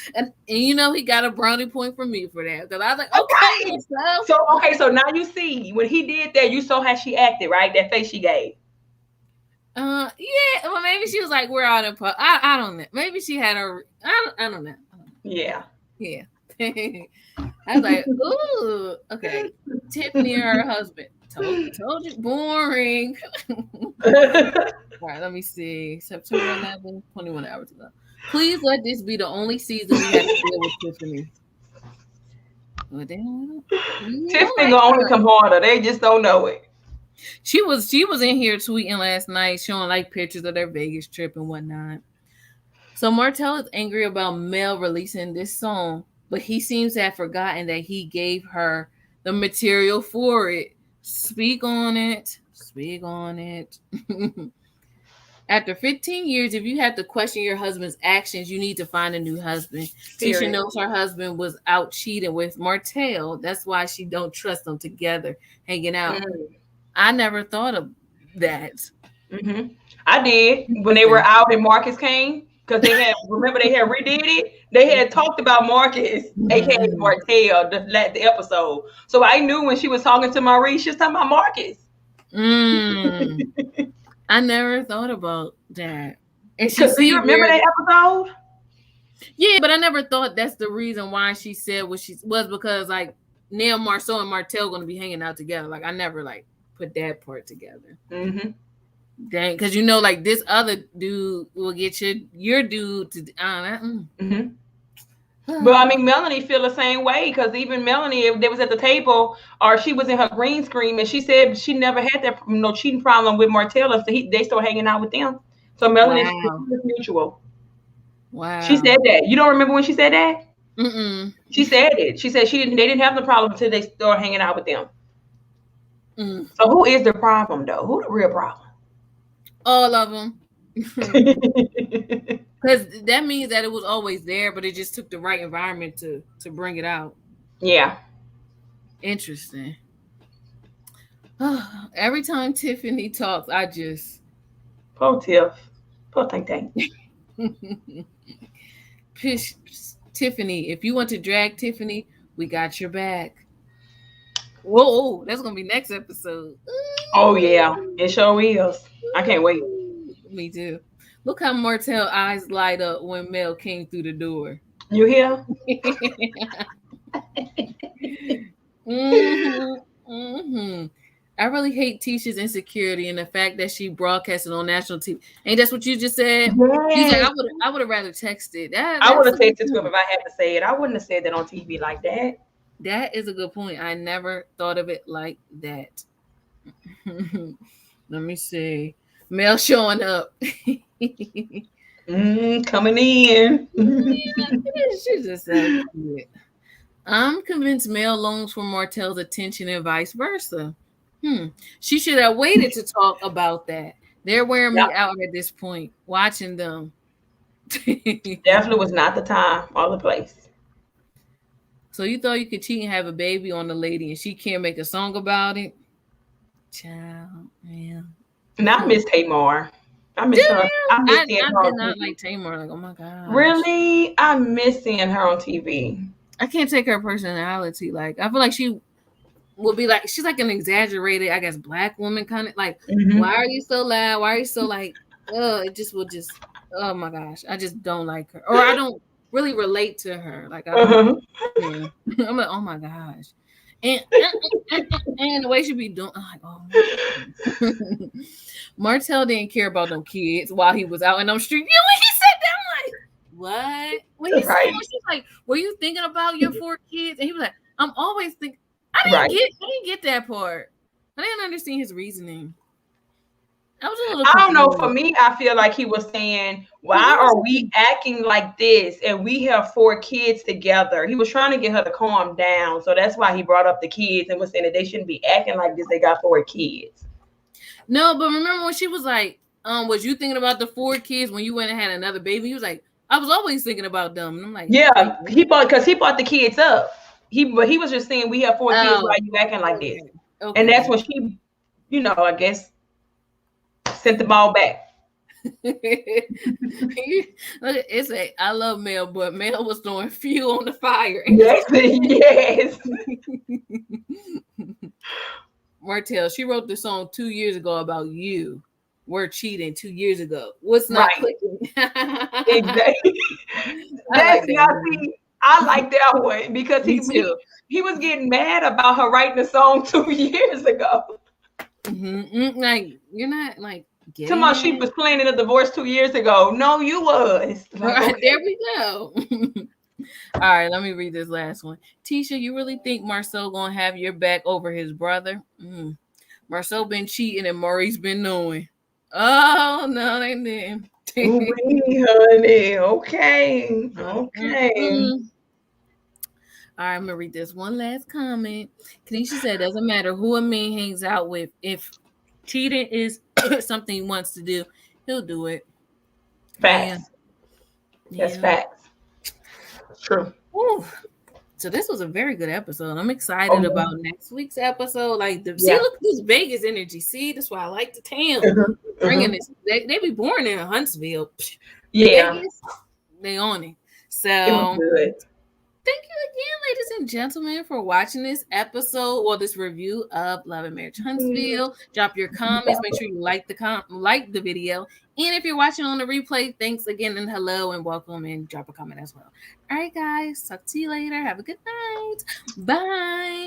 And you know he got a brownie point from me for that. Because I was like, okay. So now you see when he did that, you saw how she acted, right? That face she gave. Yeah. Well, maybe she was like, "We're out in public." I don't know. Maybe she had a. I don't know. Yeah. Yeah. I was like, "Ooh, okay." Tiffany and her husband. Told you, boring. All right, let me see. September 11th, 21 hours ago. Please let this be the only season we have to deal with Tiffany. Well, Tiffany gonna only come harder. They just don't know it. She was in here tweeting last night, showing like pictures of their Vegas trip and whatnot. So Martell is angry about Mel releasing this song, but he seems to have forgotten that he gave her the material for it. Speak on it. Speak on it. After 15 years, if you have to question your husband's actions, you need to find a new husband. Period. Tisha knows her husband was out cheating with Martell. That's why she don't trust them together, hanging out. Mm-hmm. I never thought of that. Mm-hmm. I did when they were out and Marcus came. Because they had redid it. They had talked about Marcus, aka Martell, the episode. So I knew when she was talking to Maurice, she was talking about Marcus. I never thought about that. And do you remember that episode? Yeah, but I never thought that's the reason why she said what she was, because like now Marceau and Martell going to be hanging out together. Like I never like put that part together. Mm-hmm. Dang, because you know, like this other dude will get your dude to. Mm-hmm. But I mean, Melanie feel the same way, because even Melanie, if they was at the table or she was in her green screen, and she said she never had that cheating problem with Martell, so they still hanging out with them. So Melanie is mutual. Wow. She said that. You don't remember when she said that? Mm-mm. She said it. She said they didn't have the problem until they started hanging out with them. Mm. So who is the problem though? Who the real problem? All of them. Because that means that it was always there, but it just took the right environment to bring it out. Yeah. Interesting. Every time Tiffany talks, I just... Poor Tiff. Poor Tang. Tiffany, if you want to drag Tiffany, we got your back. Whoa, that's going to be next episode. Oh, yeah. It sure is. I can't wait. Me too. Look how Martell eyes light up when Mel came through the door. You hear? I really hate Tisha's insecurity and the fact that she broadcasted on national TV. Ain't that's what you just said? Yes. He's like, I would have rather texted. I would have texted to him if I had to say it. I wouldn't have said that on TV like that. That is a good point. I never thought of it like that. Let me see. Mel showing up. Coming in. She's just so cute. I'm convinced Mel longs for Martell's attention and vice versa. She should have waited to talk about that. They're wearing me out at this point, watching them. Definitely was not the time or the place. So you thought you could cheat and have a baby on the lady and she can't make a song about it? Child, yeah. Not Miss Tamar. I miss her. I miss I seeing her did on not like TV. Tamar. Like, oh my gosh. Really, I miss seeing her on TV. I can't take her personality. Like, I feel like she will be like, she's like an exaggerated, I guess, black woman kind of like, why are you so loud? Why are you so like, it just will just, oh my gosh. I just don't like her. Or I don't really relate to her. Like, I don't, Uh-huh. yeah. I'm like, oh my gosh. And, and the way she be doing, I'm like, oh my God. Martell didn't care about them kids while he was out in them streets. You know, when he said that, I'm like, what? When he said Right. that, she's like, were you thinking about your 4 kids? And he was like, I'm always thinking. Right. I didn't get that part. I didn't understand his reasoning. I was a little I don't know. For confused. me, I feel like he was saying, But why are we acting like this? And we have 4 kids together. He was trying to get her to calm down. So that's why he brought up the kids and was saying that they shouldn't be acting like this. They got 4 kids. no, but remember when she was like, was you thinking about the 4 kids when you went and had another baby? He was like, I was always thinking about them. And I'm like, Yeah, wait, he bought the kids up. But he was just saying we have 4 kids. Why oh, are you acting like this? okay. And that's Okay. when she, I guess, sent the ball back. It's I love Mel, but Mel was throwing fuel on the fire. Yes, yes. Martell, she wrote the song 2 years ago about you. We're cheating 2 years ago. What's not Right. clicking? Exactly. I like That's not that. see. I like that one because Me too. he was getting mad about her writing the song 2 years ago. Like you're not like Come on, getting she it. was planning a divorce 2 years ago. No, you was. All Like, right, okay. there we go. All right, let me read this last one. Tisha, you really think Marcel gonna have your back over his brother? Marcel been cheating and Maurice been knowing. Oh no, they didn't. Ooh, honey. Okay. Okay. All right, I'm gonna read this one last comment. Kanisha said, "Doesn't matter who a man hangs out with. If cheating is something he wants to do, he'll do it." Facts. Yeah. That's facts. True. Woo. So this was a very good episode. I'm excited yeah. about next week's episode. Like, see, Yeah. look at this Vegas energy. See, that's why I like the town. Bringing this, they be born in Huntsville. Yeah. Vegas, they on it. So It was good. thank you again, ladies and gentlemen, for watching this episode or this review of Love and Marriage Huntsville. Drop your comments. Make sure you like the video. And if you're watching on the replay, thanks again and hello and welcome and drop a comment as well. All right, guys. Talk to you later. Have a good night. Bye.